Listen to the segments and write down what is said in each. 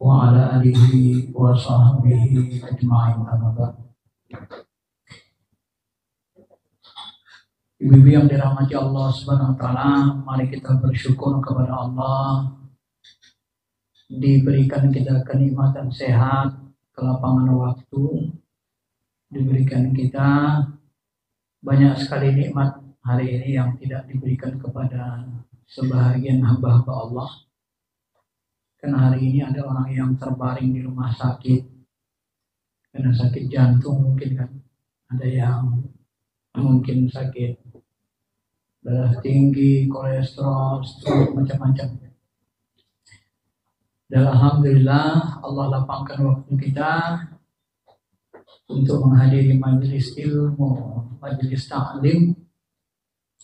wa ala alihi wa sahbihi ajma'in, amma ba'd. Ibu-ibu yang dirahmati Allah Subhanahu wa taala, mari kita bersyukur kepada Allah diberikan kita kenikmatan sehat, kelapangan waktu, diberikan kita banyak sekali nikmat hari ini yang tidak diberikan kepada sebahagian hamba-hamba Allah. Karena hari ini ada orang yang terbaring di rumah sakit karena sakit jantung mungkin kan, ada yang mungkin sakit darah tinggi, kolesterol, stroke, macam-macam. Dan alhamdulillah Allah lapangkan waktu kita untuk menghadiri majelis ilmu, majelis ta'lim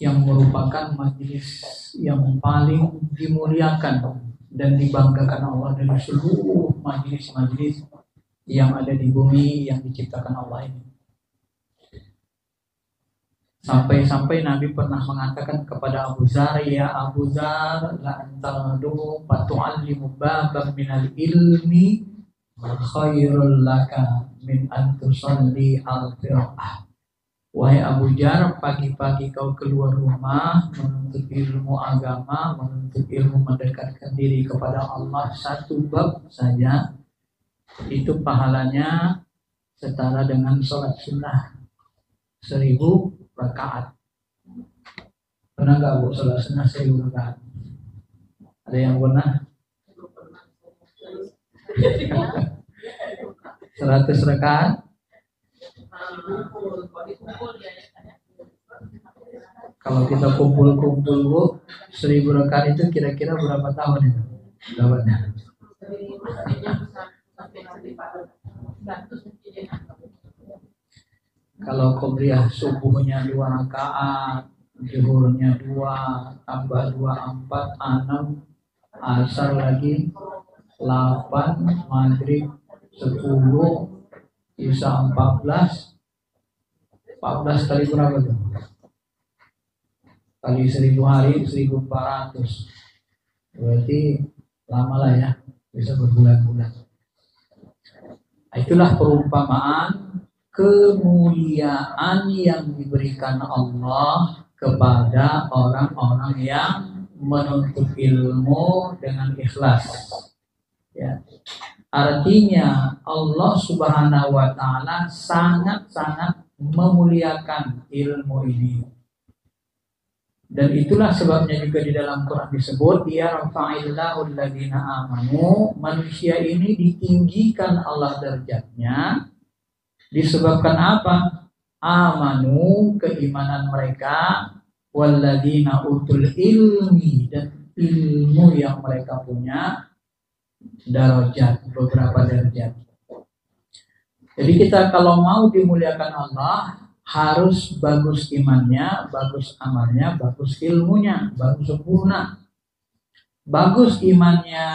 yang merupakan majelis yang paling dimuliakan dan dibanggakan Allah dari seluruh majelis-majelis yang ada di bumi yang diciptakan Allah ini. Sampai-sampai Nabi pernah mengatakan kepada Abu Dzar, ya Abu Dzar, la antadu fatu'allimu babam minal ilmi khairul laka min an tusalli al-firqah. Wahai Abu Dzar, pagi-pagi kau keluar rumah menuntut ilmu agama, menuntut ilmu mendekatkan diri kepada Allah satu bab saja, itu pahalanya setara dengan sholat sunnah 1000 rakaat. Pernah nggak Bu sholat sunnah 1000 rakaat? Ada yang pernah? 100 rakaat? Kalau kita kumpul-kumpul Bu, 1000 rakaat itu kira-kira berapa tahun itu dapatnya? Kalau qobliyah subuhnya 2 rakaat, zuhurnya 2, tambah 2, 4, 6, asar lagi 8, maghrib 10, isya 14 kali berapa tuh? Kali 1000 hari 1400. Berarti lama lah ya, bisa berbulan-bulan. Itulah perumpamaan kemuliaan yang diberikan Allah kepada orang-orang yang menuntut ilmu dengan ikhlas. Ya. Artinya Allah Subhanahu wa taala sangat-sangat memuliakan ilmu ini. Dan itulah sebabnya juga di dalam Quran disebut ya rafa'illahu alladziina amanu, manusia ini ditinggikan Allah derajatnya disebabkan apa? Amanu, keimanan mereka, walladziina utul ilmi, dan ilmu yang mereka punya, darajat, beberapa derajat. Jadi kita kalau mau dimuliakan Allah harus bagus imannya, bagus amalnya, bagus ilmunya, bagus sempurna. Bagus imannya,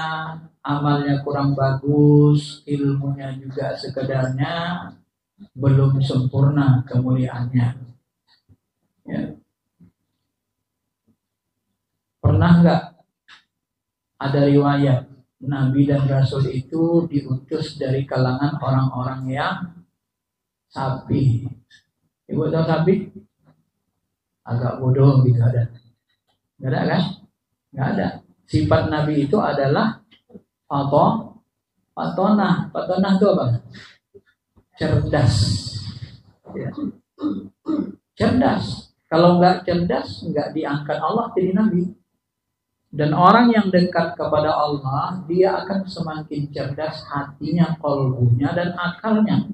amalnya kurang bagus, ilmunya juga sekedarnya, belum sempurna kemuliaannya. Ya. Pernah nggak ada riwayat Nabi dan Rasul itu diutus dari kalangan orang-orang yang sapi? Ibu tahu sapi? Agak bodoh gitu ada. Nggak ada kan? Nggak ada. Sifat Nabi itu adalah fatonah. Fatonah itu apa? Cerdas. Ya. Cerdas. Kalau nggak cerdas, nggak diangkat Allah jadi Nabi. Dan orang yang dekat kepada Allah, dia akan semakin cerdas hatinya, qalbunya, dan akalnya.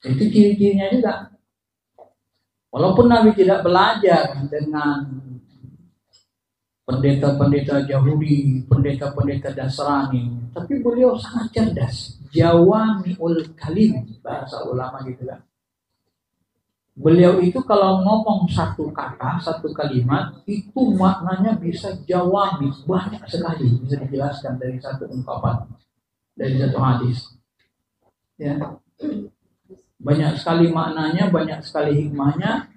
Itu ciri-cirinya juga. Walaupun Nabi tidak belajar dengan pendeta-pendeta Yahudi, pendeta-pendeta Nasrani, tapi beliau sangat cerdas. Jawami'ul kalim, bahasa ulama gitu kan. Beliau itu kalau ngomong satu kata, satu kalimat, itu maknanya bisa jawami, banyak sekali bisa dijelaskan dari satu ungkapan, dari satu hadis. Ya. Banyak sekali maknanya, banyak sekali hikmahnya,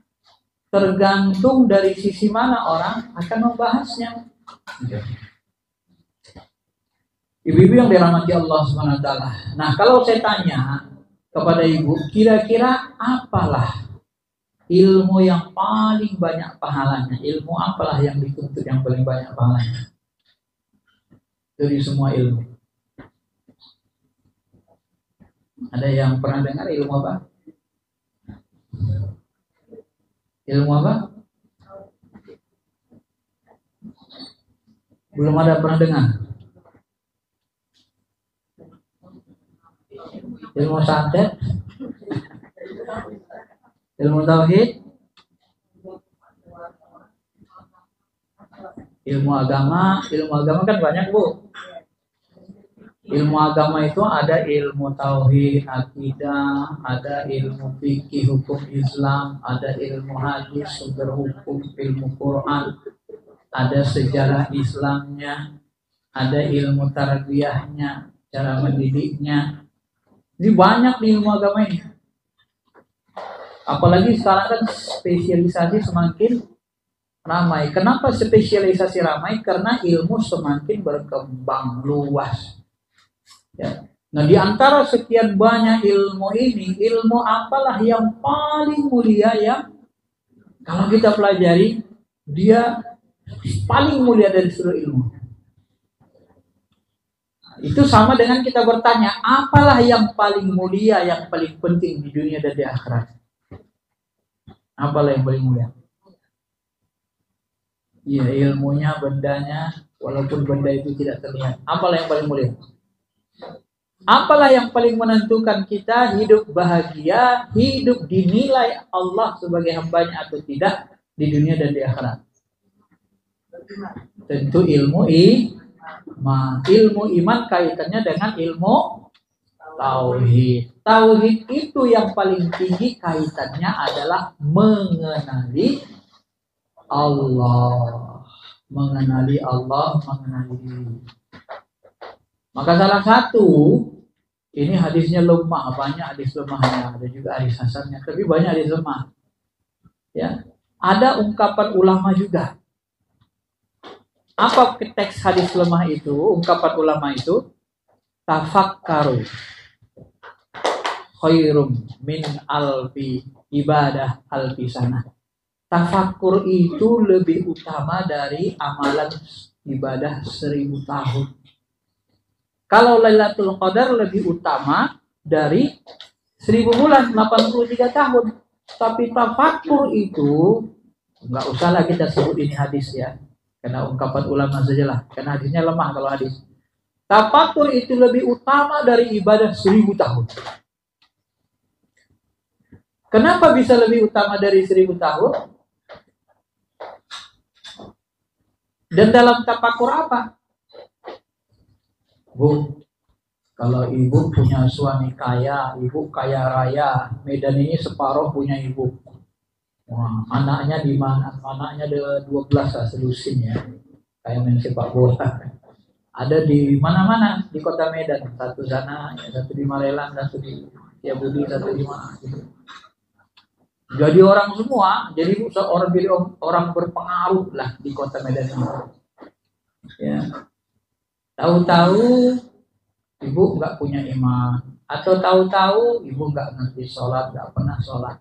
tergantung dari sisi mana orang akan membahasnya. Ibu-ibu yang dirahmati Allah Subhanahu wa taala. Nah, kalau saya tanya kepada ibu, kira-kira apalah ilmu yang paling banyak pahalanya? Ilmu apalah yang dituntut yang paling banyak pahalanya dari semua ilmu? Ada yang pernah dengar ilmu apa? Ilmu apa? Belum ada pernah dengar? Ilmu santet, ilmu tauhid, ilmu agama kan banyak, Bu. Ilmu agama itu ada ilmu tauhid, akidah, ada ilmu fikih hukum Islam, ada ilmu hadis, sumber hukum, ilmu Quran, ada sejarah Islamnya, ada ilmu tarbiyahnya, cara mendidiknya. Ini banyak di ilmu agama ini. Apalagi sekarang kan spesialisasi semakin ramai. Kenapa spesialisasi ramai? Karena ilmu semakin berkembang luas. Ya. Nah, di antara sekian banyak ilmu ini, ilmu apalah yang paling mulia yang kalau kita pelajari, dia paling mulia dari seluruh ilmu. Itu sama dengan kita bertanya, apalah yang paling mulia, yang paling penting di dunia dan di akhirat? Apalah yang paling mulia? Iya, ilmunya, bendanya, walaupun benda itu tidak terlihat. Apalah yang paling mulia? Apalah yang paling menentukan kita hidup bahagia, hidup dinilai Allah sebagai hambanya atau tidak di dunia dan di akhirat? Tentu ilmu iman kaitannya dengan ilmu tauhid. Tauhid itu yang paling tinggi kaitannya adalah mengenali Allah, mengenali diri. Maka salah satu, ini hadisnya lemah, banyak hadis lemahnya, ada juga hadis hasannya, tapi banyak hadis lemah. Ya, ada ungkapan ulama juga. Apa teks hadis lemah itu? Ungkapan ulama itu, tafakkaru khairum min alfi ibadah alfi sana. Tafakkur itu lebih utama dari amalan ibadah 1000 tahun. Kalau Lailatul Qadar lebih utama dari 1000 bulan, 83 tahun. Tapi tafakkur itu, nggak usahlah kita sebut ini hadis ya. Karena ungkapan ulama sajalah. Karena hadisnya lemah kalau hadis. Tafakkur itu lebih utama dari ibadah 1000 tahun. Kenapa bisa lebih utama dari 1000 tahun? Dan dalam tafakkur apa? Bu, kalau ibu punya suami kaya, ibu kaya raya, Medan ini separuh punya ibu. Wah, anaknya di mana? Anaknya ada 12 lah selusin ya. Kayak main sepak bola. Ada di mana-mana di kota Medan. Satu sana, satu di Marelan, satu di Budi, satu di mana gitu. Jadi orang semua, jadi orang berpengaruh lah di kota Medan ini. Ya. Tahu-tahu ibu nggak punya iman, atau tahu-tahu ibu nggak ngerti sholat, nggak pernah sholat.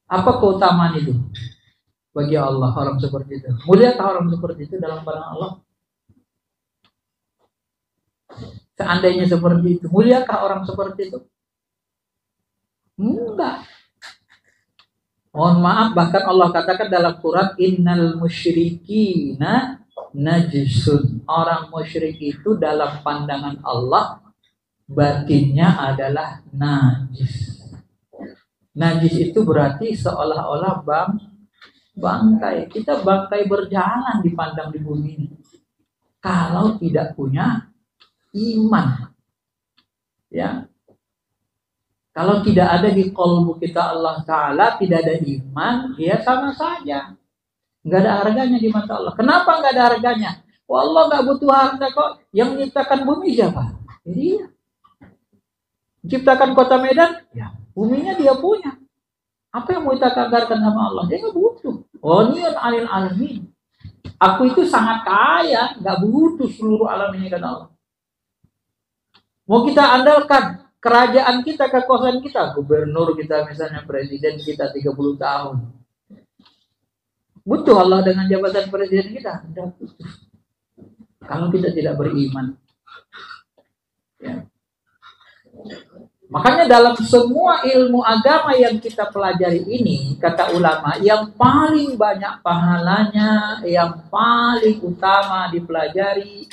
Apa keutamaan itu bagi Allah orang seperti itu? Muliakah orang seperti itu dalam pandangan Allah? Seandainya seperti itu, muliakah orang seperti itu? Enggak. Mohon maaf, bahkan Allah katakan dalam Quran, innal musyrikina najisun. Orang musyrik itu dalam pandangan Allah batinnya adalah najis. Najis itu berarti seolah-olah bangkai. Kita bangkai berjalan dipandang di bumi ini. Kalau tidak punya iman. Ya. Kalau tidak ada di qalbu kita Allah Ta'ala, tidak ada iman, ya sama saja. Nggak ada harganya di mata Allah. Kenapa nggak ada harganya? Oh, Allah nggak butuh harta kok. Yang menciptakan bumi siapa? Dia. Menciptakan kota Medan, ya buminya dia punya. Apa yang mau kita kabarkan sama Allah? Dia nggak butuh. Oh, niun alil alamin. Aku itu sangat kaya, nggak butuh seluruh alam ini kata Allah. Mau kita andalkan kerajaan kita, kekuasaan kita, gubernur kita misalnya, presiden kita 30 tahun. Butuh Allah dengan jabatan presiden kita? Tidak butuh. Kalau kita tidak beriman. Ya. Makanya dalam semua ilmu agama yang kita pelajari ini, kata ulama, yang paling banyak pahalanya, yang paling utama dipelajari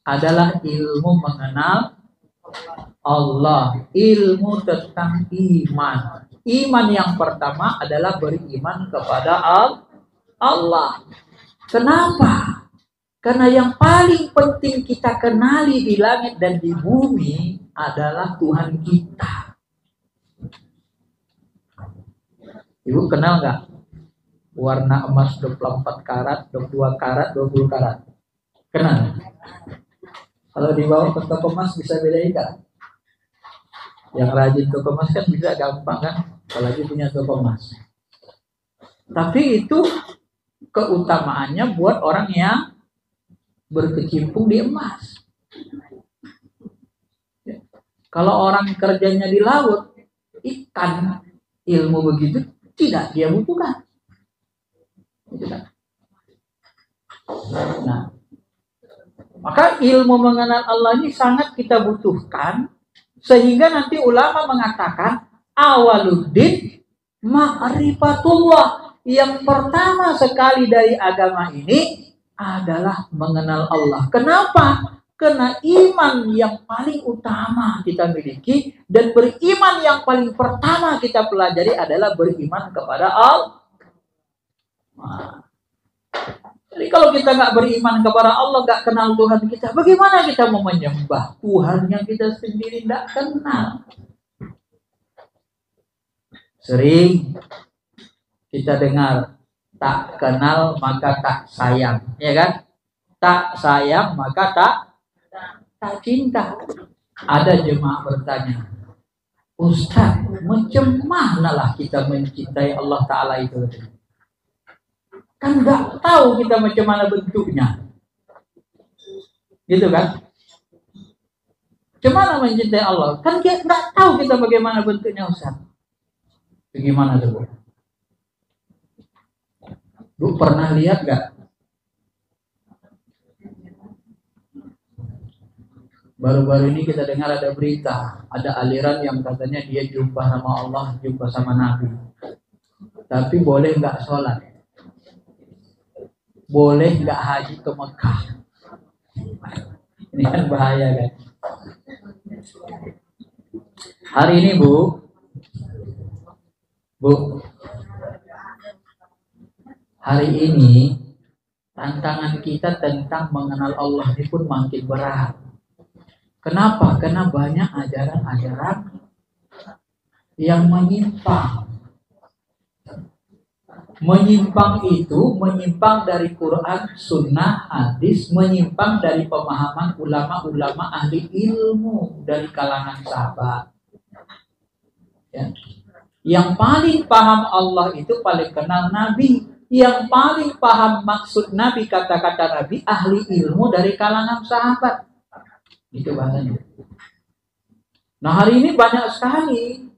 adalah ilmu mengenal Allah, ilmu tentang iman. Iman yang pertama adalah beriman kepada Allah. Kenapa? Karena yang paling penting kita kenali di langit dan di bumi adalah Tuhan kita. Ibu kenal nggak warna emas 24 karat, 22 karat, 20 karat? Kenal? Kalau dibawa ke toko emas bisa bedain nggak? Yang rajin toko emas kan bisa gampang kan? Apalagi punya toko emas. Tapi itu keutamaannya buat orang yang berkecimpung di emas. Kalau orang kerjanya di laut, ikan, ilmu begitu tidak dia butuhkan. Nah, maka ilmu mengenal Allah ini sangat kita butuhkan, sehingga nanti ulama mengatakan awaluddin ma'rifatullah. Yang pertama sekali dari agama ini adalah mengenal Allah. Kenapa? Karena iman yang paling utama kita miliki dan beriman yang paling pertama kita pelajari adalah beriman kepada Allah. Nah, jadi kalau kita nggak beriman kepada Allah, nggak kenal Tuhan kita, bagaimana kita mau menyembah Tuhan yang kita sendiri nggak kenal? Sering kita dengar, tak kenal maka tak sayang, ya kan? Tak sayang maka tak cinta. Ada jemaah bertanya, Ustaz, macam mana lah kita mencintai Allah Ta'ala itu? Kan nggak tahu kita macam mana bentuknya, gitu kan? Gimana mencintai Allah? Kan kita nggak tahu kita bagaimana bentuknya, Ustaz. Bagaimana tuh? Lu pernah lihat gak? Baru-baru ini kita dengar ada berita, ada aliran yang katanya dia jumpa sama Allah, jumpa sama Nabi. Tapi boleh gak sholat? Boleh gak haji ke Mekah? Ini kan bahaya kan? Hari ini Bu, hari ini tantangan kita tentang mengenal Allah ini pun makin berat. Kenapa? Karena banyak ajaran-ajaran yang menyimpang. Menyimpang itu menyimpang dari Quran, Sunnah, hadis, menyimpang dari pemahaman ulama-ulama ahli ilmu dari kalangan sahabat. Ya. Yang paling paham Allah itu paling kenal Nabi. Yang paling paham maksud Nabi, kata-kata Nabi, ahli ilmu dari kalangan sahabat. Itu bahasanya. Nah hari ini banyak sekali.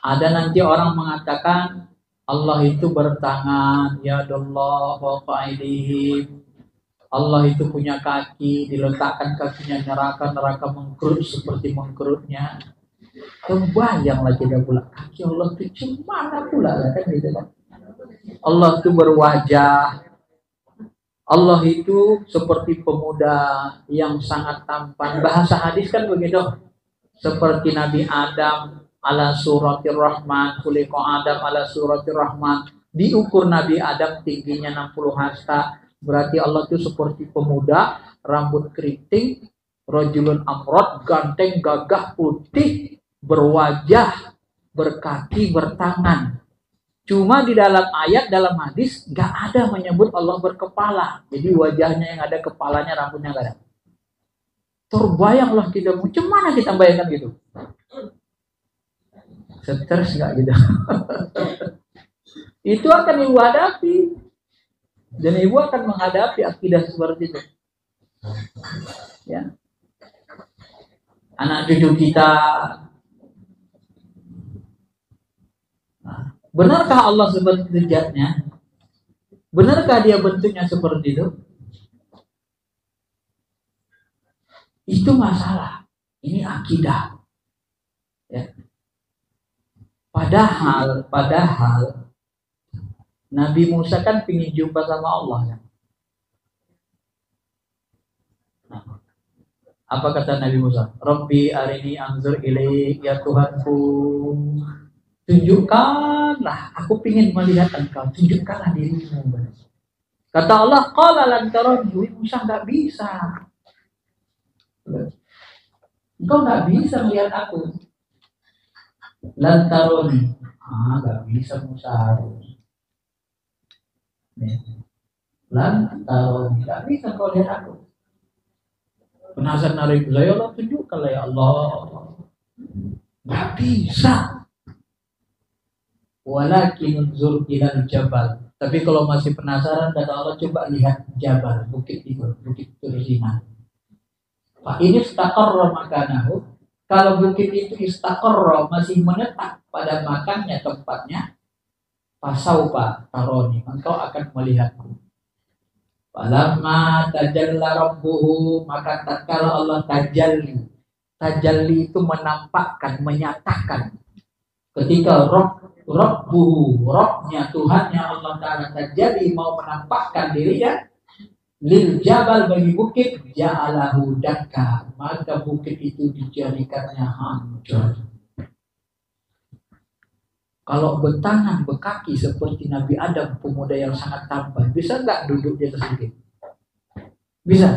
Ada nanti orang mengatakan Allah itu bertangan, ya Allah wa fa'ilihim. Allah itu punya kaki, diletakkan kakinya neraka mengkerut seperti mengkerutnya. Kebayanglah kita pula, kaki Allah itu mana pula kan gitu kan. Allah itu berwajah. Allah itu seperti pemuda yang sangat tampan. Bahasa hadis kan begitu. Seperti Nabi Adam ala suratir rahman, khuliqa Adam ala suratir rahman. Diukur Nabi Adam tingginya 60 hasta. Berarti Allah itu seperti pemuda, rambut keriting, rajulun amrod, ganteng, gagah, putih, berwajah, berkaki, bertangan. Cuma di dalam ayat, dalam hadis gak ada menyebut Allah berkepala. Jadi wajahnya yang ada, kepalanya, rambutnya gak ada. Terbayanglah kita, macam mana kita bayangkan gitu? Stres gak gitu? Itu akan ibu hadapi. Dan ibu akan menghadapi akidah seperti itu. Ya. Anak cucu kita, benarkah Allah seperti itu zatnya? Benarkah dia bentuknya seperti itu? Itu masalah. Ini akidah. Ya. Padahal Nabi Musa kan ingin jumpa sama Allah kan? Nah, apa kata Nabi Musa? Rabbi arini anzur ilaik, ya Tuhanku, tunjukkanlah, aku ingin melihat engkau, tunjukkanlah dirimu. Kata Allah, qala lan tarani, Musa enggak bisa. Engkau enggak bisa melihat aku. Lan tarani. Enggak bisa Musa harus. Lantaran tidak bisa kau lihat aku. Penasaran dari saya, Allah tunjukkanlah ya Allah. Tidak bisa. Walakin unzur ilal jabal. Tapi kalau masih penasaran, kata Allah, coba lihat jabal, bukit itu, bukit Tursina. Pak ini istaqarra makanahu. Kalau bukit itu istaqarra, masih menetap pada makannya tempatnya, fasaufa taroni, engkau akan melihatku. Falamma tajalla rabbuhu, maka tatkala Allah tajalli itu menampakkan, menyatakan. Ketika rabbuhu, Rabbnya, Tuhannya Allah Ta'ala tajalli mau menampakkan dirinya lil jabal, bagi bukit, ja'alahu dakka, maka bukit itu dijadikannya hancur. Kalau bertangan, berkaki seperti Nabi Adam, pemuda yang sangat tampan, bisa nggak duduk di atas bukit? Bisa.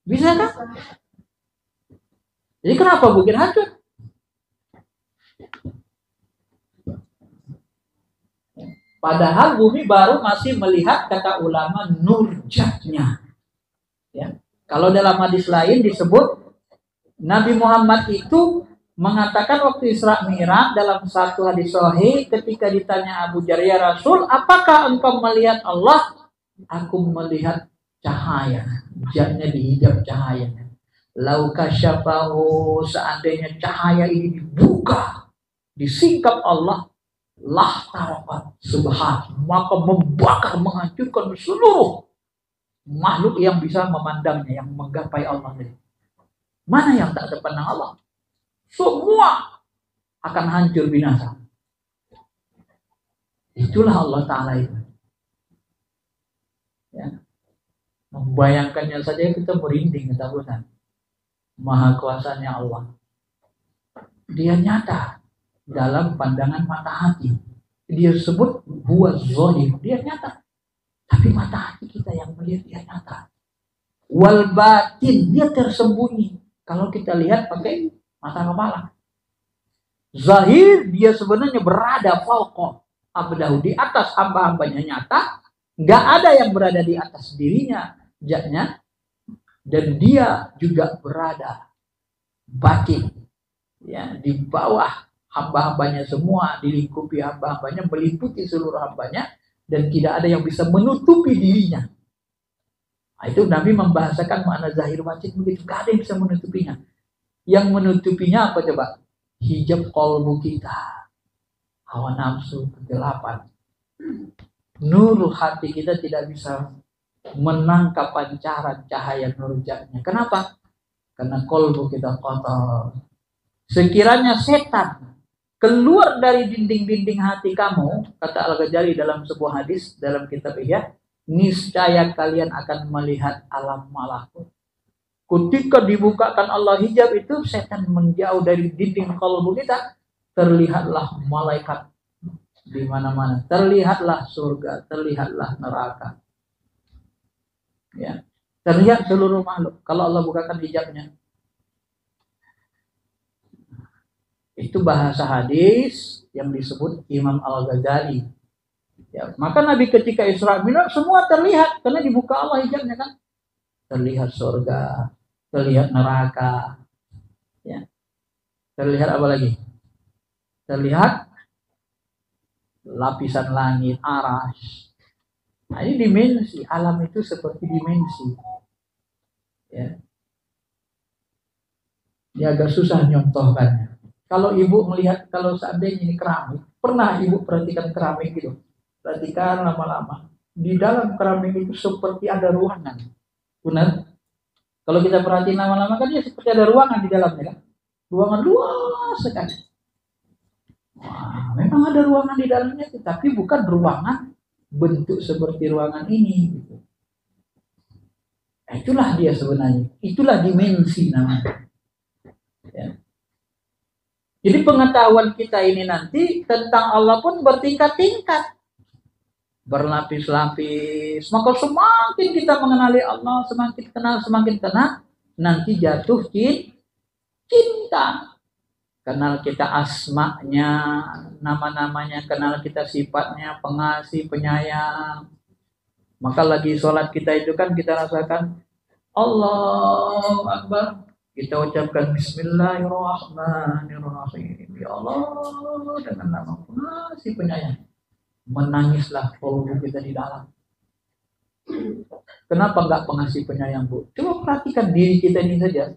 Bisa kan? Jadi kenapa bukit hancur? Padahal bumi baru masih melihat, kata ulama, nurjatnya. Ya. Kalau dalam hadis lain disebut, Nabi Muhammad itu mengatakan waktu Isra Mi'raj dalam satu hadis sahih, ketika ditanya Abu Dzar, ya Rasul, apakah engkau melihat Allah? Aku melihat cahaya, zatnya dihijab cahayanya. Lau kasyafahu, seandainya cahaya ini dibuka, disingkap Allah, lah tarakat subhan, maka membakar, menghancurkan seluruh makhluk yang bisa memandangnya, yang menggapai Allah. Mana yang tak terpandang Allah? Semua akan hancur binasa. Itulah Allah Ta'ala itu. Ya. Membayangkannya saja kita merinding ketakutan. Maha kuasanya Allah. Dia nyata dalam pandangan mata hati. Dia sebut huwa zahir. Dia nyata. Tapi mata hati kita yang melihat dia nyata. Wal batin, dia tersembunyi. Kalau kita lihat pakai mata kepala. Zahir, dia sebenarnya berada fauqa abdahu, di atas hamba-hambanya nyata. Nggak ada yang berada di atas dirinya, zatnya. Dan dia juga berada batin, ya, di bawah hamba-hambanya semua, dilingkupi hamba-hambanya, meliputi seluruh hambanya, dan tidak ada yang bisa menutupi dirinya. Nah, itu Nabi membahasakan makna zahir batin begitu. Gak ada yang bisa menutupinya. Yang menutupinya apa coba? Hijab qalbu kita, hawa nafsu, kegelapan. Nur hati kita tidak bisa menangkap pancaran cahaya nur zatnya. Kenapa? Karena qalbu kita kotor. Sekiranya setan keluar dari dinding-dinding hati kamu, kata Al-Ghazali dalam sebuah hadis dalam kitab Ihya, niscaya kalian akan melihat alam malakut. Ketika dibukakan Allah hijab itu, setan menjauh dari dinding kalbu kita, terlihatlah malaikat di mana-mana, terlihatlah surga, terlihatlah neraka. Ya, terlihat seluruh makhluk kalau Allah bukakan hijabnya. Itu bahasa hadis yang disebut Imam Al-Ghazali. Ya, maka Nabi ketika Isra Mi'raj semua terlihat karena dibuka Allah hijabnya kan. Terlihat surga, terlihat neraka, ya. Terlihat apa lagi? Terlihat lapisan langit, arasy, Nah, ini dimensi, alam itu seperti dimensi. Ya. Dia agak susah nyontohkannya. Kalau ibu melihat, kalau seandainya ini keramik, pernah ibu perhatikan keramik gitu? Perhatikan lama-lama. Di dalam keramik itu seperti ada ruangan. Benar? Kalau kita perhatiin lama-lama kan dia seperti ada ruangan di dalamnya kan? Ruangan luas sekali. Wah, memang ada ruangan di dalamnya, tapi bukan ruangan bentuk seperti ruangan ini. Gitu. Itulah dia sebenarnya. Itulah dimensi namanya. Ya. Jadi pengetahuan kita ini nanti tentang Allah pun bertingkat-tingkat. Berlapis-lapis. Maka semakin kita mengenali Allah, semakin kenal, nanti jatuh cinta. Kenal kita asma'nya, nama-namanya, kenal kita sifatnya, pengasih, penyayang. Maka lagi sholat kita itu kan kita rasakan Allahu Akbar. Kita ucapkan Bismillahirrahmanirrahim. Ya Allah, dengan nama pengasih, penyayang. Menangislah kalbu kita di dalam. Kenapa enggak pengasih penyayang, Bu? Coba perhatikan diri kita ini saja.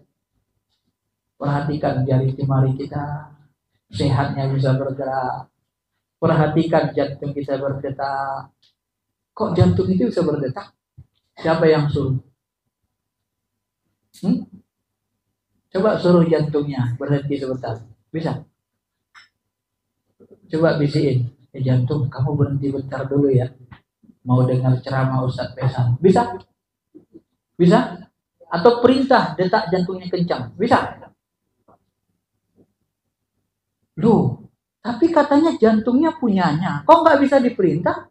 Perhatikan jari jemari kita, sehatnya bisa bergerak. Perhatikan jantung kita berdetak. Kok jantung itu bisa berdetak? Siapa yang suruh? Coba suruh jantungnya berhenti sebentar. Bisa? Coba bisikin. Jantung, kamu berhenti bentar dulu ya. Mau dengar ceramah Ustadz Pesan. Bisa? Bisa? Atau perintah detak jantungnya kencang. Bisa? Loh, tapi katanya jantungnya punyanya. Kok nggak bisa diperintah?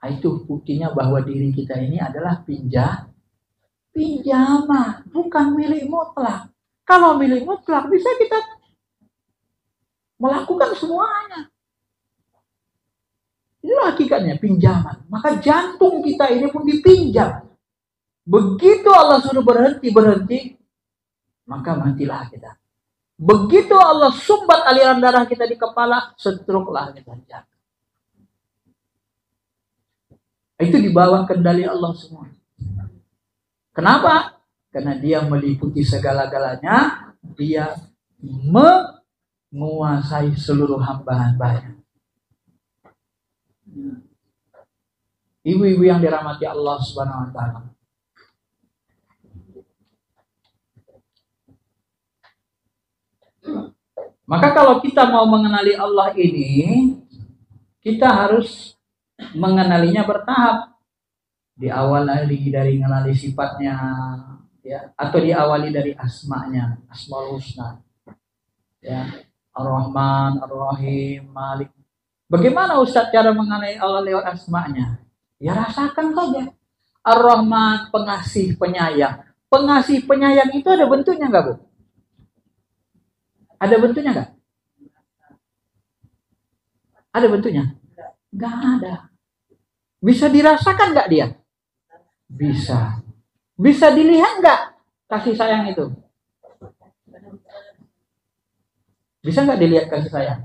Nah, itu buktinya bahwa diri kita ini adalah pinjaman, bukan milik mutlak. Kalau milik mutlak bisa kita melakukan semuanya. Inilah hakikatnya pinjaman. Maka jantung kita ini pun dipinjam. Begitu Allah suruh berhenti, maka matilah kita. Begitu Allah sumbat aliran darah kita di kepala, strokelah kita jatuh. Itu di bawah kendali Allah semua. Kenapa? Karena dia meliputi segala-galanya, dia menguasai seluruh hamba-hambanya. Ibu-ibu yang dirahmati Allah Subhanahu wa taala. Maka kalau kita mau mengenali Allah ini, kita harus mengenalinya bertahap. Diawali dari mengenali sifatnya, ya, atau diawali dari asma'nya, Asmaul Husna. Ya, Ar-Rahman, Ar-Rahim, Malik. Bagaimana Ustaz cara mengenali Allah lewat asma'nya? Ya rasakan saja. Ar-Rahman, pengasih, penyayang. Pengasih, penyayang itu ada bentuknya enggak, Bu? Ada bentuknya enggak? Ada bentuknya? Enggak ada. Bisa dirasakan enggak dia? Bisa. Bisa dilihat enggak kasih sayang itu? Bisa enggak dilihat kasih sayang?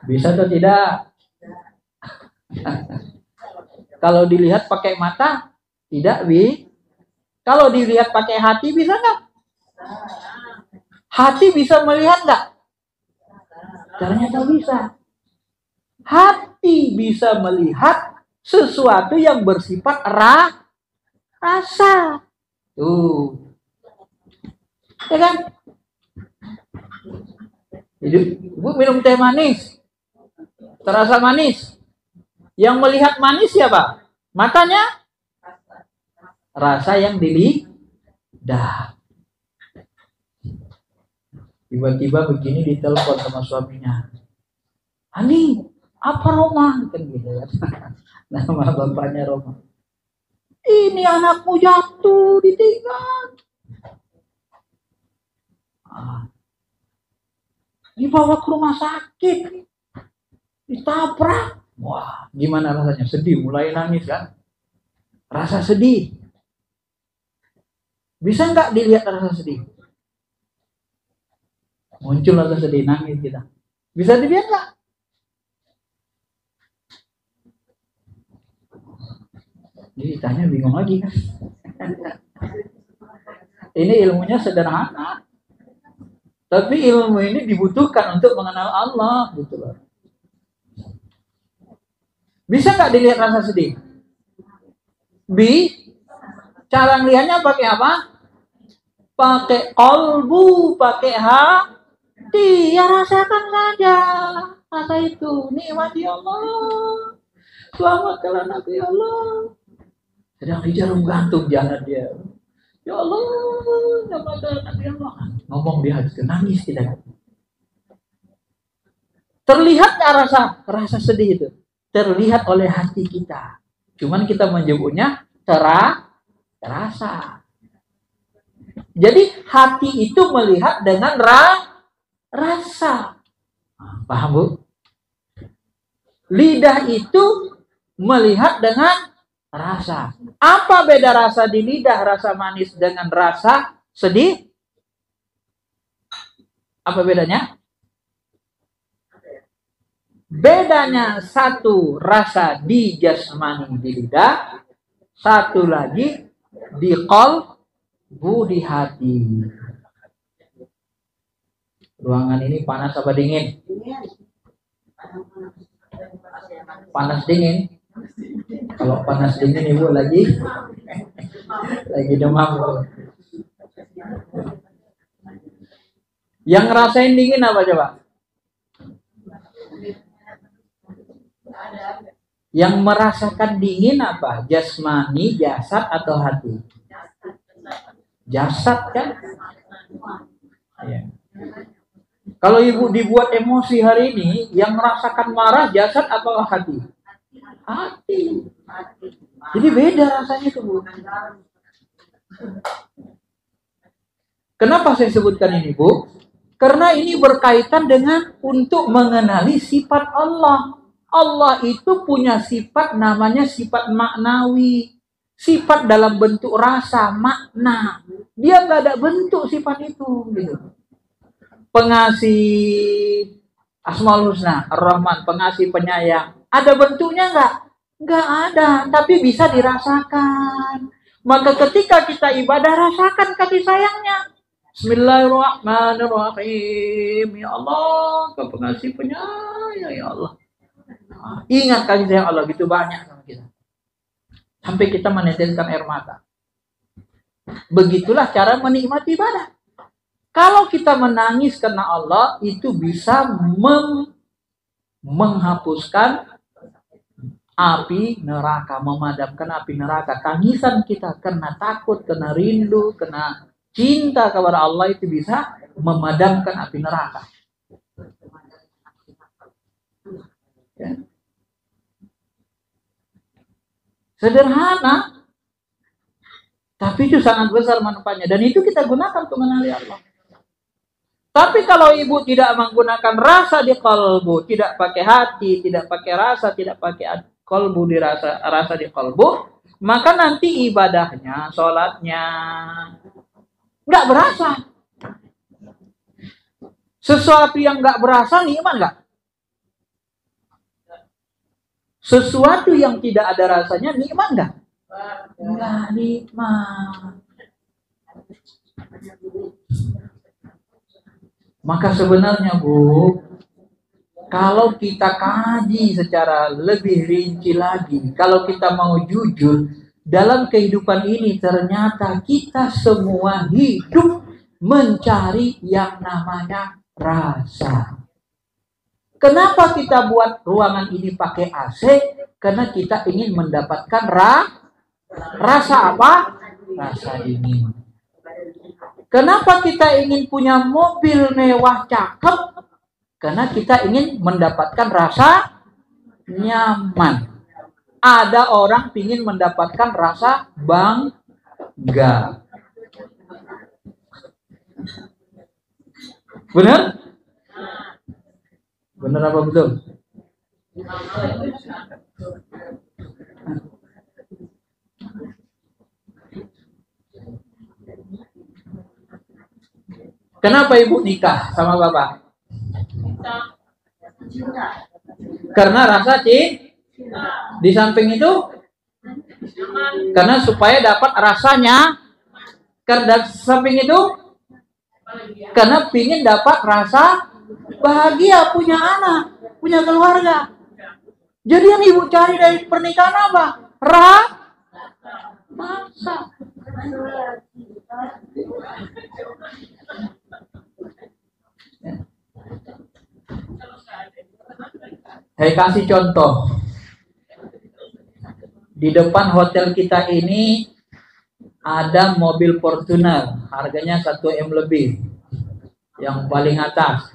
Bisa atau tidak? Kalau dilihat pakai mata, tidak, Bi. Kalau dilihat pakai hati, bisa enggak? Hati bisa melihat enggak? Ternyata bisa. Hati bisa melihat sesuatu yang bersifat rasa. Tuh. Ya kan? Jadi, Bu minum teh manis. Terasa manis. Yang melihat manis siapa? Matanya? Rasa yang di lidah. Tiba-tiba begini ditelepon sama suaminya. Ani, apa Roma? Kan gitu ya. Nama bapaknya Roma. Ini anakmu jatuh, ditinggal. Dibawa ke rumah sakit. Ditabrak. Wah, gimana rasanya? Sedih, mulai nangis kan? Rasa sedih. Bisa nggak dilihat rasa sedih? Muncul rasa sedih, nangis kita. Bisa dilihat nggak? Jadi tanya bingung lagi kan? Ini ilmunya sederhana, tapi ilmu ini dibutuhkan untuk mengenal Allah, gitu loh. Bisa nggak dilihat rasa sedih? Cara ngelihatnya pakai apa? Pakai kolbu, pakai hati. Ya rasakan saja rasa itu. Nikmati Allah. Selamatkanlah Nabi Allah. Sedang di jarum gantung jangan dia. Ya Allah, selamatkanlah Nabi Allah. Ngomong di hati, nangis kita. Terlihat nggak rasa sedih itu? Terlihat oleh hati kita. Cuman kita menyebutnya terasa. Jadi hati itu melihat dengan rasa. Paham, Bu? Lidah itu melihat dengan rasa. Apa beda rasa di lidah, rasa manis dengan rasa sedih? Apa bedanya? Bedanya satu rasa di jasmani di lidah, satu lagi di qalbu di hati. Ruangan ini panas apa dingin? Panas dingin. Kalau panas dingin Ibu lagi demam. Yang ngerasain dingin apa coba? Yang merasakan dingin apa? Jasmani, jasad atau hati? Jasad kan? Ya. Kalau Ibu dibuat emosi hari ini, yang merasakan marah jasad atau hati? Hati. Jadi beda rasanya tuh, Bu. Kenapa saya sebutkan ini, Bu? Karena ini berkaitan dengan untuk mengenali sifat Allah. Allah itu punya sifat namanya sifat maknawi. Sifat dalam bentuk rasa, makna. Dia nggak ada bentuk sifat itu. Gitu. Pengasih Asmaul Husna, Ar-Rahman, pengasih penyayang. Ada bentuknya nggak? Nggak ada, tapi bisa dirasakan. Maka ketika kita ibadah, rasakan kasih sayangnya. Bismillahirrahmanirrahim. Ya Allah, Kau pengasih penyayang, ya Allah. Ingat kasih sayang Allah gitu banyak sama kita. Sampai kita meneteskan air mata. Begitulah cara menikmati ibadah. Kalau kita menangis karena Allah, itu bisa menghapuskan api neraka, memadamkan api neraka. Tangisan kita karena takut, karena rindu, karena cinta kepada Allah itu bisa memadamkan api neraka. Ya. Sederhana, tapi itu sangat besar manfaatnya. Dan itu kita gunakan untuk mengenali Allah. Tapi kalau Ibu tidak menggunakan rasa di kalbu, tidak pakai hati, tidak pakai rasa, tidak pakai kalbu di rasa di kalbu, maka nanti ibadahnya, sholatnya nggak berasa. Sesuatu yang nggak berasa nikmat nggak? Sesuatu yang tidak ada rasanya nikmat nggak? Nggak nikmat. Maka sebenarnya, Bu, kalau kita kaji secara lebih rinci lagi, kalau kita mau jujur, dalam kehidupan ini ternyata kita semua hidup mencari yang namanya rasa. Kenapa kita buat ruangan ini pakai AC? Karena kita ingin mendapatkan rasa apa? Rasa dingin. Kenapa kita ingin punya mobil mewah cakep? Karena kita ingin mendapatkan rasa nyaman. Ada orang ingin mendapatkan rasa bangga. Benar? Benar apa betul? Kenapa Ibu nikah sama Bapak? Karena rasa cinta. Di samping itu karena supaya dapat rasanya. Karena di samping itu karena pingin dapat rasa bahagia, punya anak, punya keluarga. Jadi yang ibu cari dari pernikahan apa? Masa. Saya kasih contoh. Di depan hotel kita ini ada mobil Fortuner, harganya 1 M lebih, yang paling atas.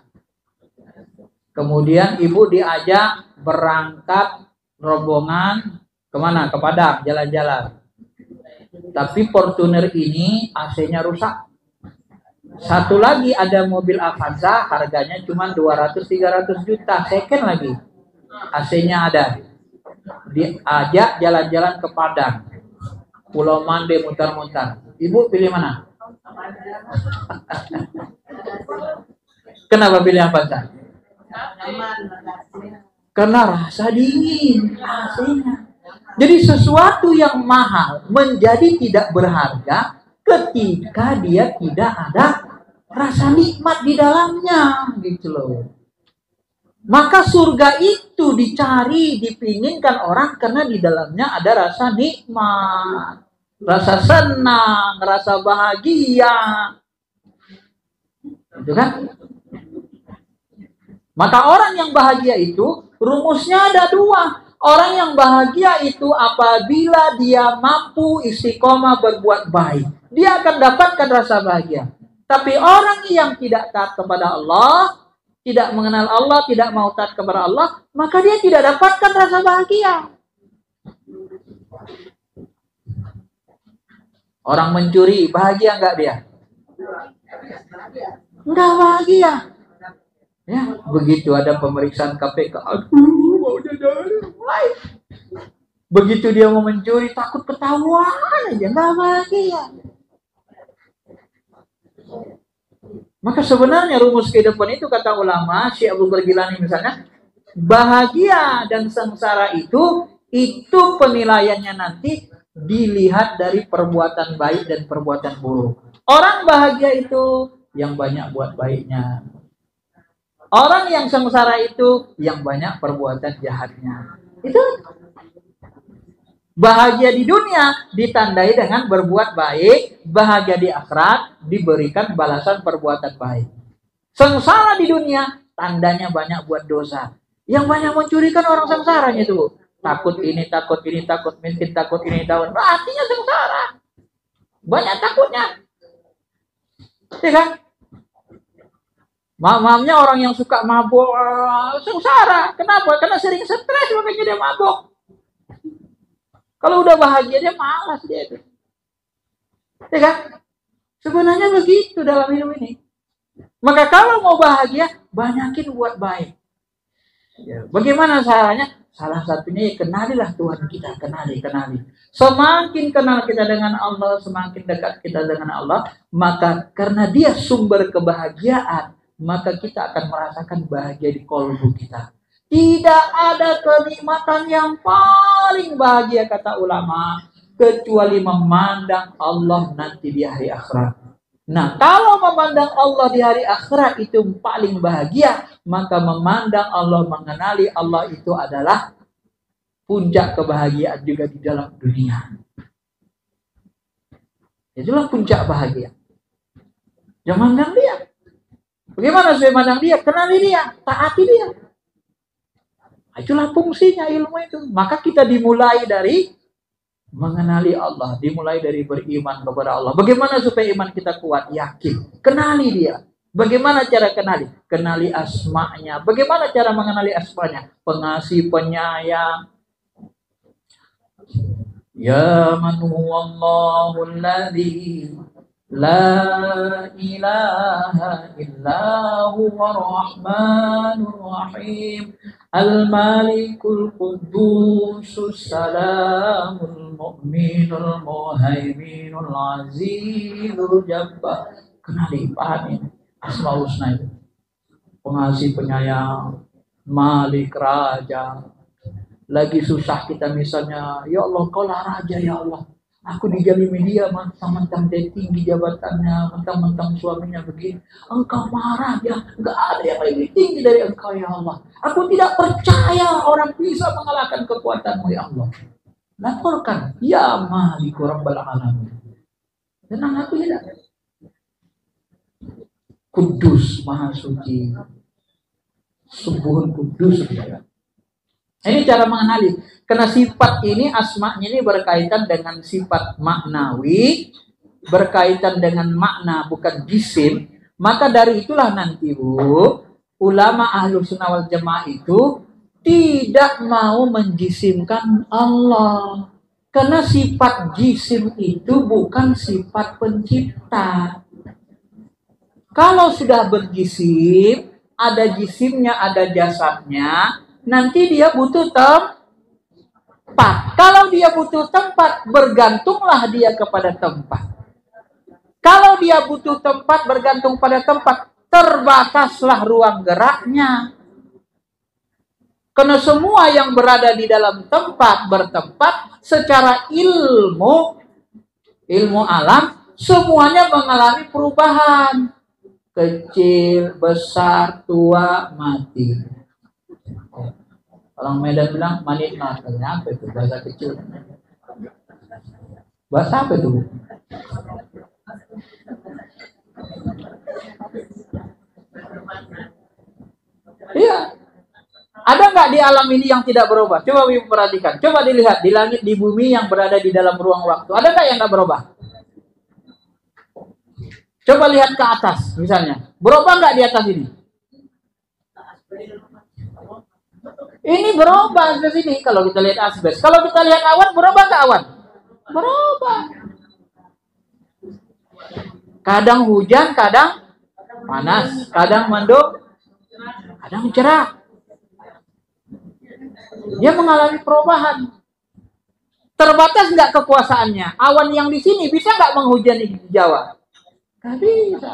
Kemudian ibu diajak berangkat rombongan kemana? Ke Padang, jalan-jalan. Tapi Fortuner ini AC-nya rusak. Satu lagi ada mobil Avanza, harganya cuma 200-300 juta, second lagi. AC-nya ada. Diajak jalan-jalan ke Padang, Pulau Mande, mutar-mutar. Ibu pilih mana? Kenapa pilih Avanza? Karena rasa dingin AC-nya. Jadi sesuatu yang mahal menjadi tidak berharga ketika dia tidak ada rasa nikmat di dalamnya, gitu loh. Maka surga itu dicari, dipinginkan orang karena di dalamnya ada rasa nikmat, rasa senang, rasa bahagia. Itu kan? Maka orang yang bahagia itu rumusnya ada 2. Orang yang bahagia itu apabila dia mampu istiqomah berbuat baik, dia akan dapatkan rasa bahagia. Tapi orang yang tidak taat kepada Allah, tidak mengenal Allah, tidak mau taat kepada Allah, maka dia tidak dapatkan rasa bahagia. Orang mencuri, bahagia enggak dia? Enggak bahagia. Ya, begitu ada pemeriksaan KPK, aduh, mau jajan. Begitu dia mau mencuri, takut ketahuan aja, enggak bahagia. Maka sebenarnya rumus kehidupan itu, kata ulama, Syekh Abdul Ghilani misalnya, bahagia dan sengsara itu penilaiannya nanti dilihat dari perbuatan baik dan perbuatan buruk. Orang bahagia itu yang banyak buat baiknya. Orang yang sengsara itu yang banyak perbuatan jahatnya. Itu bahagia di dunia ditandai dengan berbuat baik, bahagia di akhirat diberikan balasan perbuatan baik. Sengsara di dunia tandanya banyak buat dosa. Yang banyak mencuri kan orang sengsaranya itu. Takut ini, takut miskin, takut ini, takut. Artinya sengsara. Banyak takutnya. Ya kan? Mamamnya orang yang suka mabuk sengsara. Kenapa? Karena sering stres makanya dia mabuk. Kalau udah bahagia dia malas dia itu. Ya kan? Sebenarnya begitu dalam hidup ini. Maka kalau mau bahagia, banyakin buat baik. Ya, bagaimana caranya? Salah satunya ya kenalilah Tuhan kita, kenali. Semakin kenal kita dengan Allah, semakin dekat kita dengan Allah, maka karena dia sumber kebahagiaan, maka kita akan merasakan bahagia di kolbu kita. Tidak ada kenikmatan yang paling bahagia, kata ulama, kecuali memandang Allah nanti di hari akhirat. Nah, kalau memandang Allah di hari akhirat itu paling bahagia, maka memandang Allah, mengenali Allah itu adalah puncak kebahagiaan juga di dalam dunia. Itulah puncak bahagia. Jangan mandang dia. Bagaimana supaya mandang dia? Kenali dia, taati dia. Itulah fungsinya ilmu itu. Maka kita dimulai dari mengenali Allah, dimulai dari beriman kepada Allah. Bagaimana supaya iman kita kuat? Yakin. Kenali dia. Bagaimana cara kenali? Kenali asma'nya. Bagaimana cara mengenali asma'nya? Pengasih, penyayang. Ya man huwallahu alladhi la ilaha illa huwa rahmanur rahim. Al-Malikul Qudusus Salamul Mu'minul Muhaiminul Azizul Jabbar. Kenali, pahami Asmaul Husna itu. Pengasih, penyayang, Malik Raja. Lagi susah kita misalnya, ya Allah kaulah Raja ya Allah. Aku dijalimi dia mentang-mentang dia tinggi jabatannya, mentang-mentang suaminya begini. Engkau marah ya, enggak ada yang lebih tinggi dari engkau ya Allah. Aku tidak percaya orang bisa mengalahkan kekuatanmu ya Allah. Laporkan, ya Maliku Rabbal Alamin. Tenang hati tidak? Kudus Maha Suci. Subuhun kudus. Ini cara mengenali. Karena sifat ini, asma'nya ini berkaitan dengan sifat maknawi, berkaitan dengan makna bukan jisim. Maka dari itulah nanti Bu, ulama Ahlus Sunnah wal Jamaah itu tidak mau menjisimkan Allah. Karena sifat jisim itu bukan sifat pencipta. Kalau sudah berjisim, ada jisimnya, ada jasadnya, nanti dia butuh tempat. Kalau dia butuh tempat, bergantunglah dia kepada tempat. Kalau dia butuh tempat, bergantung pada tempat, terbataslah ruang geraknya. Karena semua yang berada di dalam tempat bertempat secara ilmu alam, semuanya mengalami perubahan. Kecil, besar, tua, mati. Orang Medan bilang manit natanya apa itu bahasa kecil? Bahasa apa itu? Iya. Ada nggak di alam ini yang tidak berubah? Coba Ibu perhatikan. Coba dilihat di langit, di bumi yang berada di dalam ruang waktu. Ada nggak yang nggak berubah? Coba lihat ke atas, misalnya. Berubah nggak di atas ini? Ini berubah ke sini. Kalau kita lihat asbes. Kalau kita lihat awan, berubah nggak awan? Berubah. Kadang hujan, kadang panas. Kadang mendung, kadang cerah. Dia mengalami perubahan. Terbatas nggak kekuasaannya? Awan yang di sini bisa nggak menghujani di Jawa? Nggak bisa.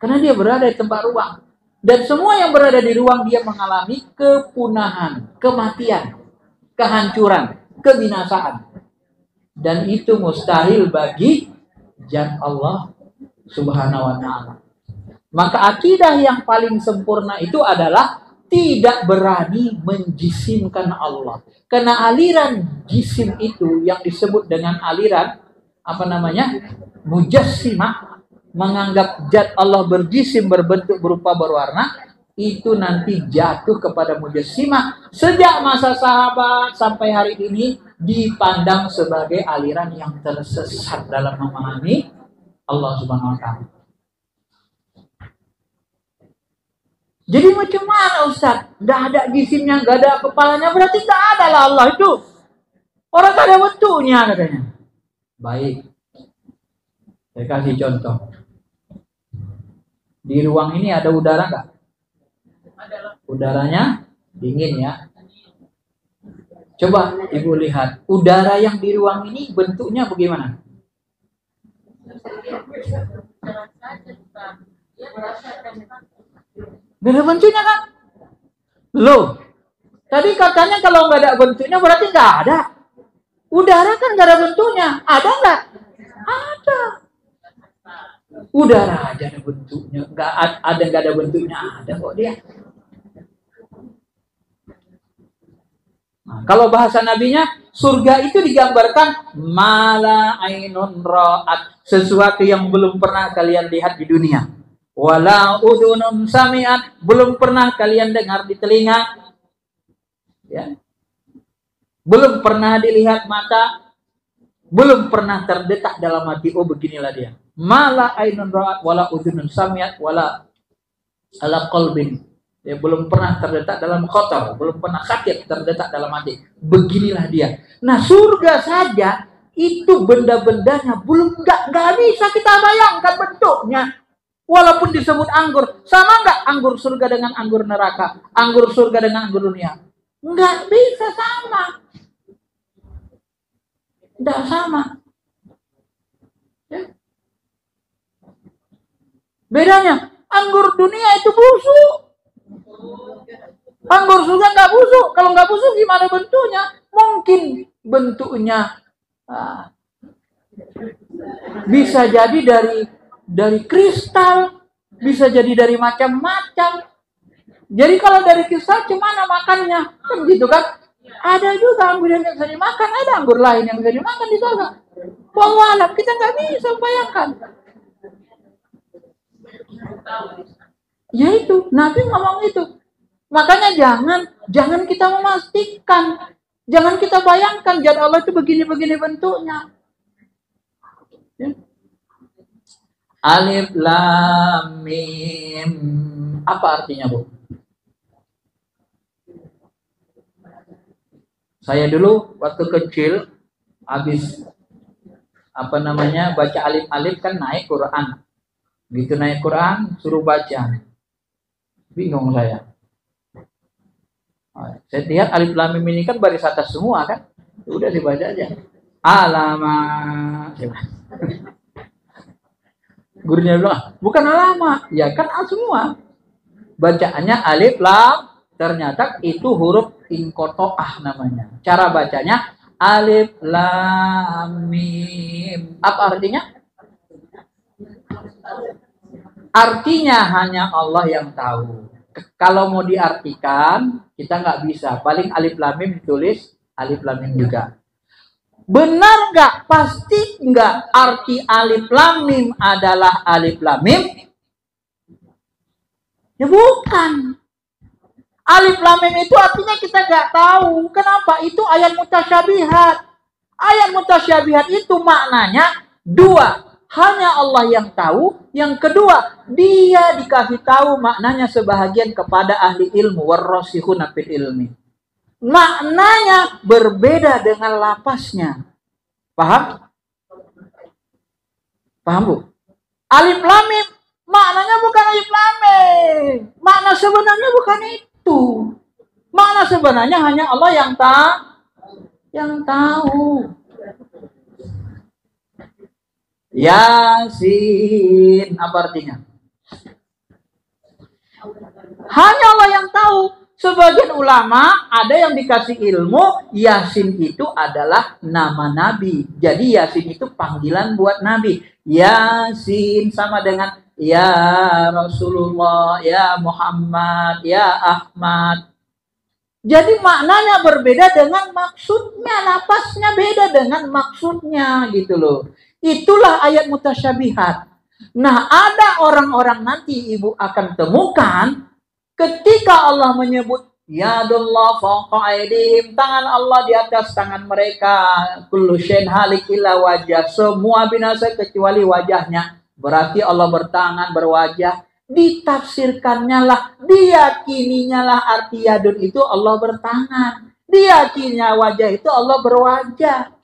Karena dia berada di tempat ruang. Dan semua yang berada di ruang dia mengalami kepunahan, kematian, kehancuran, kebinasaan. Dan itu mustahil bagi zat Allah Subhanahu wa ta'ala. Maka akidah yang paling sempurna itu adalah tidak berani menjisimkan Allah. Karena aliran jisim itu yang disebut dengan aliran mujassimah, menganggap zat Allah berjisim, berbentuk, berupa, berwarna, itu nanti jatuh kepada mujassimah. Sejak masa sahabat sampai hari ini dipandang sebagai aliran yang tersesat dalam memahami Allah Subhanahu wa ta'ala. Jadi macam mana Ustaz? Nggak ada jisimnya, nggak ada kepalanya, berarti nggak ada lah Allah itu. Orang nggak ada bentuknya katanya. Baik. Saya kasih contoh. Di ruang ini ada udara nggak? Udaranya dingin ya. Coba Ibu lihat, udara yang di ruang ini bentuknya bagaimana? Gak ada bentuknya kan? Loh, tadi katanya kalau nggak ada bentuknya berarti nggak ada. Udara kan nggak ada bentuknya, ada nggak? Ada. Udara aja ada bentuknya, nggak ada bentuknya, ada kok dia. Nah, kalau bahasa nabinya, surga itu digambarkan mala ainun ra'at, sesuatu yang belum pernah kalian lihat di dunia. Wala udhunun sami'at, belum pernah kalian dengar di telinga. Ya. Belum pernah dilihat mata, belum pernah terdetak dalam hati. Oh, beginilah dia. Mala ainun ra'at wala udhunun sami'at wala ala qalbin. Dia belum pernah terdetak dalam khotar, belum pernah sakit terdetak dalam hati. Beginilah dia. Nah, surga saja itu benda-bendanya belum nggak bisa kita bayangkan bentuknya. Walaupun disebut anggur, sama nggak anggur surga dengan anggur neraka, anggur surga dengan anggur dunia? Nggak bisa sama. Nggak sama. Ya. Bedanya, anggur dunia itu busuk. Anggur surga nggak busuk. Kalau nggak busuk gimana bentuknya? Mungkin bentuknya bisa jadi dari kristal, bisa jadi dari macam-macam. Jadi kalau dari kristal gimana makannya? Kan gitu kan? Ada juga anggur yang bisa dimakan, ada anggur lain yang bisa dimakan di sana. Wallahu alam, kita nggak bisa bayangkan. Ya itu, Nabi ngomong itu. Makanya jangan kita memastikan, jangan kita bayangkan zat Allah itu begini-begini bentuknya. Ya. Alif Lam Mim. Apa artinya, Bu? Saya dulu waktu kecil habis baca alif-alif kan naik Quran. Begitu naik Quran suruh baca. Bingung saya. Saya lihat alif lam mim ini kan baris atas semua kan. Udah dibaca aja. Alamat. Gurunya bilang, bukan alamat. Ya kan semua. Bacaannya alif lam. Ternyata itu huruf inqotoah namanya. Cara bacanya alif lam mim. Apa artinya? Artinya hanya Allah yang tahu. Kalau mau diartikan, kita nggak bisa. Paling alif lam mim ditulis alif lam mim juga. Benar nggak? Pasti nggak arti alif lam mim adalah alif lam mim? Ya bukan. Alif lam mim itu artinya kita nggak tahu. Kenapa? Itu ayat mutasyabihat. Ayat mutasyabihat itu maknanya dua. Hanya Allah yang tahu. Yang kedua, dia dikasih tahu maknanya sebahagian kepada ahli ilmu. Warrasikhuna fil ilmi. Maknanya berbeda dengan lapasnya. Paham? Paham, Bu? Alif lam mim maknanya bukan alif lam mim. Makna sebenarnya bukan itu. Makna sebenarnya hanya Allah yang tahu. Yasin, apa artinya? Hanya Allah yang tahu. Sebagian ulama ada yang dikasih ilmu, Yasin itu adalah nama Nabi. Jadi Yasin itu panggilan buat Nabi. Yasin sama dengan ya Rasulullah, ya Muhammad, ya Ahmad. Jadi maknanya berbeda dengan maksudnya, napasnya beda dengan maksudnya gitu loh. Itulah ayat mutasyabihat. Nah, ada orang-orang nanti ibu akan temukan ketika Allah menyebut yadullah fawqa aydihim, tangan Allah di atas tangan mereka, kullu syai'in halik illa wajah, semua binasa kecuali wajahnya. Berarti Allah bertangan, berwajah. Ditafsirkannya lah, diyakininya lah arti yadun itu Allah bertangan. Diyakininya wajah itu Allah berwajah.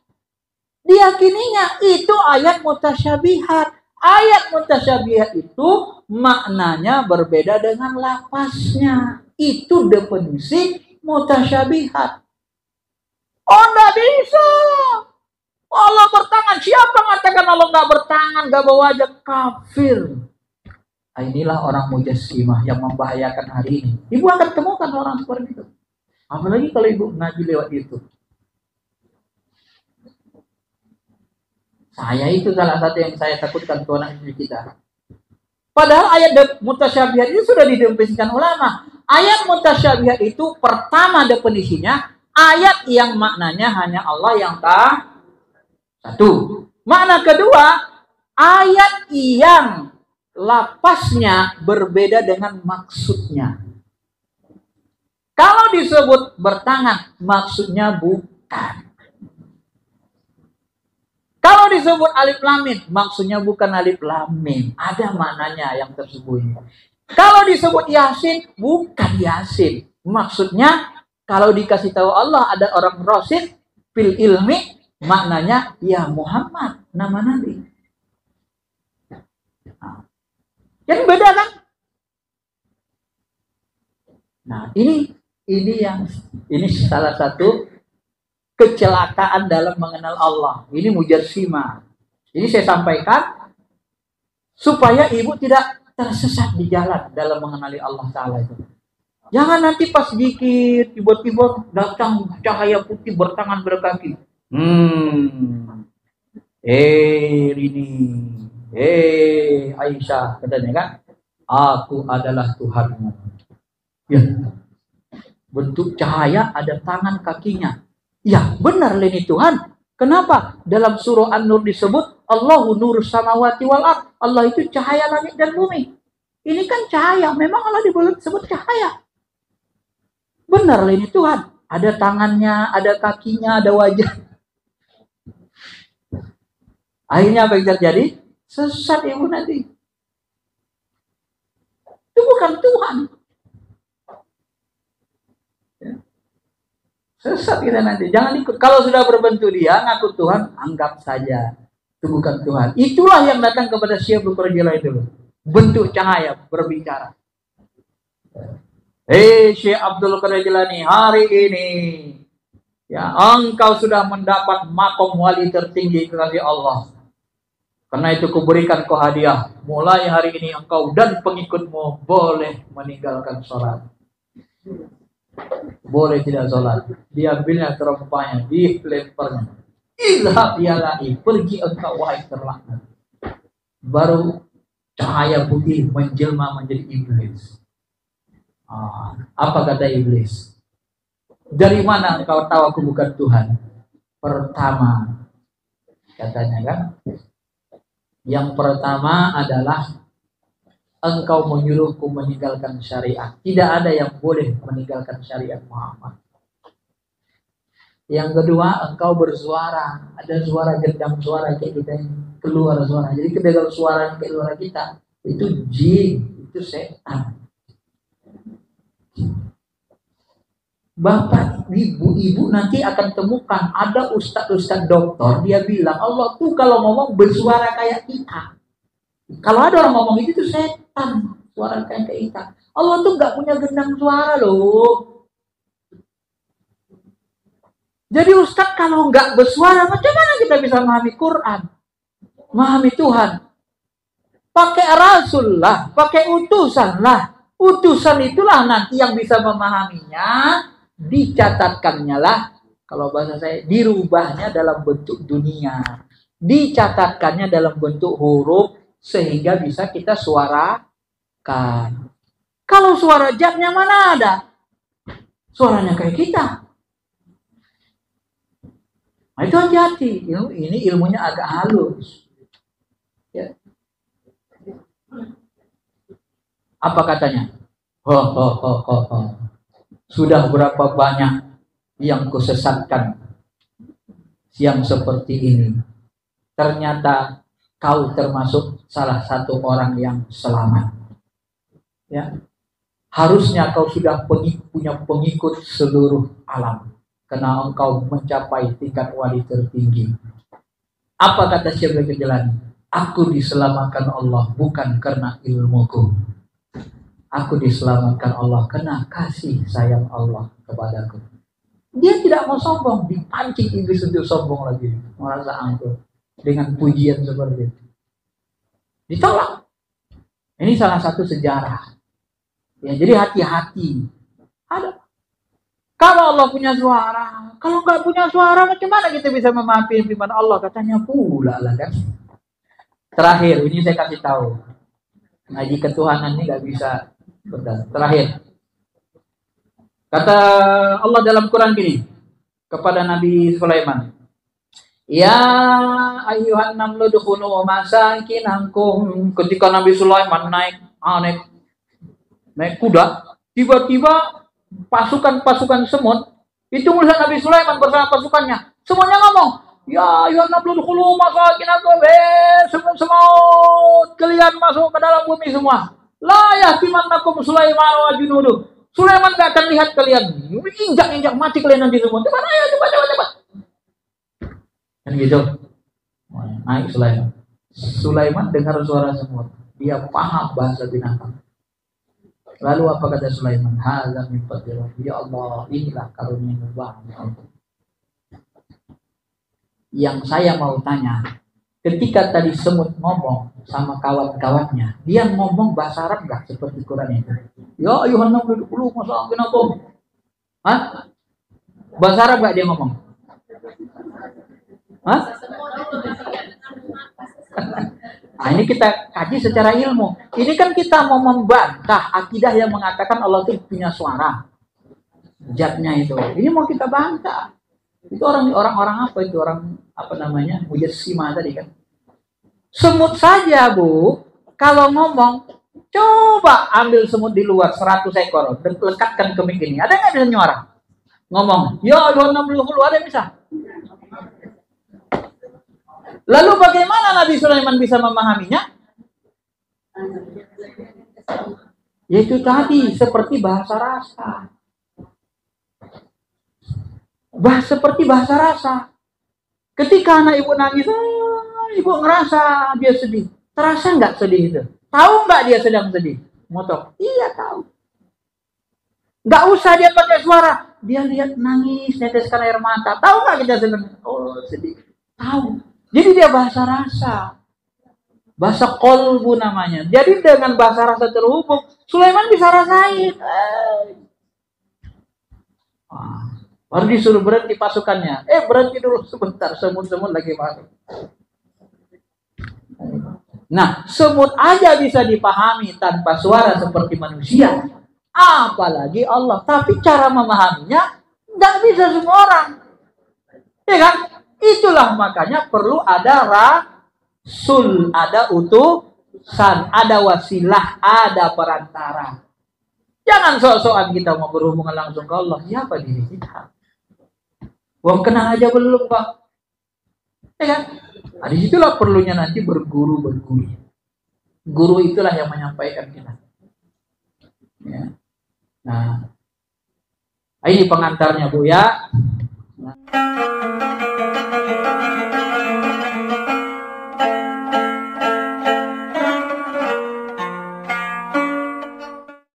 Diyakininya itu ayat mutasyabihat. Ayat mutasyabihat itu maknanya berbeda dengan lapasnya. Itu definisi mutasyabihat. Oh, enggak bisa. Allah bertangan. Siapa mengatakan Allah nggak bertangan, nggak berwajah? Kafir. Inilah orang mujassimah yang membahayakan hari ini. Ibu akan temukan orang seperti itu. Apalagi kalau ibu ngaji lewat YouTube. Saya itu salah satu yang saya takutkan ke anak kita. Padahal ayat mutasyabihat itu sudah didefinisikan ulama. Ayat mutasyabihat itu pertama definisinya ayat yang maknanya hanya Allah yang tahu. Satu. Makna kedua, ayat yang lapasnya berbeda dengan maksudnya. Kalau disebut bertangan, maksudnya bukan. Kalau disebut alif lam mim, maksudnya bukan alif lam mim. Ada maknanya yang tersembunyi. Kalau disebut Yasin, bukan Yasin. Maksudnya, kalau dikasih tahu Allah ada orang rasid fil ilmi, maknanya ya Muhammad, nama Nabi. Yang beda kan? Nah, ini salah satu kecelakaan dalam mengenal Allah. Ini mujassimah. Ini saya sampaikan supaya ibu tidak tersesat di jalan dalam mengenali Allah Ta'ala itu. Jangan nanti pas zikir tiba-tiba datang cahaya putih bertangan berkaki. Ini, Aisyah katanya kan, aku adalah Tuhanmu. Ya, bentuk cahaya ada tangan kakinya. Ya, benar ini Tuhan. Kenapa? Dalam surah An-Nur disebut Allahu nurus samawati wal ard. Allah itu cahaya langit dan bumi. Ini kan cahaya. Memang Allah disebut cahaya. Benar ini Tuhan. Ada tangannya, ada kakinya, ada wajah. Akhirnya apa yang terjadi? Sesat ibu nanti. Itu bukan Tuhan. Sesat kita nanti. Jangan ikut. Kalau sudah berbentuk dia, ngaku Tuhan, anggap saja. Itu bukan Tuhan. Itulah yang datang kepada Syekh Abdul Qadir Jilani dulu. Bentuk cahaya, berbicara. Syekh Abdul Qadir Jilani, hari ini, ya, engkau sudah mendapat makom wali tertinggi kekasih Allah. Karena itu kuberikan kau hadiah. Mulai hari ini engkau dan pengikutmu boleh meninggalkan sholat. Boleh tidak sholat. Diambilnya terompahnya, dilemparnya. Izhab ya la'i, pergi engkau wahai terlaknat. Baru cahaya putih menjelma menjadi iblis. Apa kata iblis? Dari mana engkau tahu aku bukan Tuhan? Pertama, katanya kan, yang pertama adalah engkau menyuruhku meninggalkan syariat. Tidak ada yang boleh meninggalkan syariat Muhammad. Yang kedua, engkau bersuara. Ada suara gendam suara kayak kita ini. Keluar suara. Jadi ketika suara yang keluar kita, itu jin, itu setan. Bapak, ibu nanti akan temukan ada ustadz dokter, dia bilang Allah tuh kalau ngomong bersuara kayak kita. Kalau ada orang ngomong itu setan, suara kayak kita. Allah tuh nggak punya gendang suara loh. Jadi ustadz kalau nggak bersuara, macam mana kita bisa memahami Quran, memahami Tuhan? Pakai Rasul lah, pakai utusan lah. Utusan itulah nanti yang bisa memahaminya. Dicatatkannya lah, kalau bahasa saya, dirubahnya dalam bentuk dunia, dicatatkannya dalam bentuk huruf sehingga bisa kita suarakan. Kalau suara jatnya mana ada? Suaranya kayak kita. Nah, itu hati-hati. Ini ilmunya agak halus. Ya. Apa katanya? Sudah berapa banyak yang kusesatkan yang seperti ini. Ternyata kau termasuk salah satu orang yang selamat. Ya. Harusnya kau sudah punya pengikut seluruh alam. Karena engkau mencapai tingkat wali tertinggi. Apa kata Syekh Abdul Qadir Jilani? Aku diselamatkan Allah bukan karena ilmuku. Aku diselamatkan Allah karena kasih sayang Allah kepadaku. Dia tidak mau sombong, dipancing iblis untuk sombong lagi, merasa angkuh dengan pujian seperti itu. Ditolak. Ini salah satu sejarah. Ya, jadi hati-hati. Ada. Kalau Allah punya suara, kalau nggak punya suara, macam mana kita bisa memahami firman Allah? Katanya pula lah kan. Terakhir, ini saya kasih tahu. Ngaji ketuhanan ini nggak bisa. Terakhir, kata Allah dalam Quran gini kepada Nabi Sulaiman, ya ayyuhan namlu dukhulu masakinakum. Ketika Nabi Sulaiman naik kuda, tiba-tiba pasukan semut itu melihat Nabi Sulaiman bersama pasukannya, semuanya ngomong, ya ayyuhan namlu dukhulu masakinakum, semut kalian masuk ke dalam bumi semua. La yahtimannakum Sulaiman wa junuduh. Sulaiman gak akan lihat kalian. Injak mati kalian nanti semua. Coba ayo coba. Kan gitu. Naik Sulaiman. Sulaiman dengar suara semut. Dia paham bahasa binatang. Lalu apa kata Sulaiman? Hadza min fadlillah. Ya Allah, inilah karunia Allah. Yang saya mau tanya, ketika tadi semut ngomong sama kawan-kawannya, dia ngomong bahasa Arab nggak seperti Quran itu? Ya ayuhan nabi dulu masa kenapa? Hah? Bahasa Arab gak dia ngomong? Hah? Nah, ini kita kaji secara ilmu. Ini kan kita mau membantah akidah yang mengatakan Allah itu punya suara. Zatnya itu. Ini mau kita bantah. Itu orang-orang apa itu? Orang apa namanya? Mujassimah tadi kan. Semut saja, Bu. Kalau ngomong, coba ambil semut di luar 100 ekor dan lekatkan ke mic ini. Ada nggak bisa nyuara? Ngomong, ya 60 ada yang bisa. Lalu bagaimana Nabi Sulaiman bisa memahaminya? Yaitu tadi seperti bahasa rasa. Seperti bahasa rasa. Ketika anak ibu nangis, ibu ngerasa dia sedih. Terasa nggak sedih itu? Tahu nggak dia sedang sedih? Motok. Iya tahu. Nggak usah dia pakai suara. Dia lihat nangis, neteskan air mata. Tahu nggak kita sedang? Oh sedih. Tahu. Jadi dia bahasa rasa. Bahasa kolbu namanya. Jadi dengan bahasa rasa terhubung, Sulaiman bisa rasain. Baru disuruh berhenti pasukannya. Berhenti dulu sebentar. Semut-semut lagi masuk. Nah, semut aja bisa dipahami tanpa suara seperti manusia. Apalagi Allah. Tapi cara memahaminya nggak bisa semua orang. Ya kan? Itulah makanya perlu ada rasul, ada utusan, ada wasilah, ada perantara. Jangan sok-sokan kita mau berhubungan langsung ke Allah. Siapa diri kita? Wong kenal aja belum, Pak. Ya kan? Nah, disitulah perlunya nanti berguru. Guru itulah yang menyampaikan kita. Ya. Nah, ini pengantarnya, Bu ya. Nah.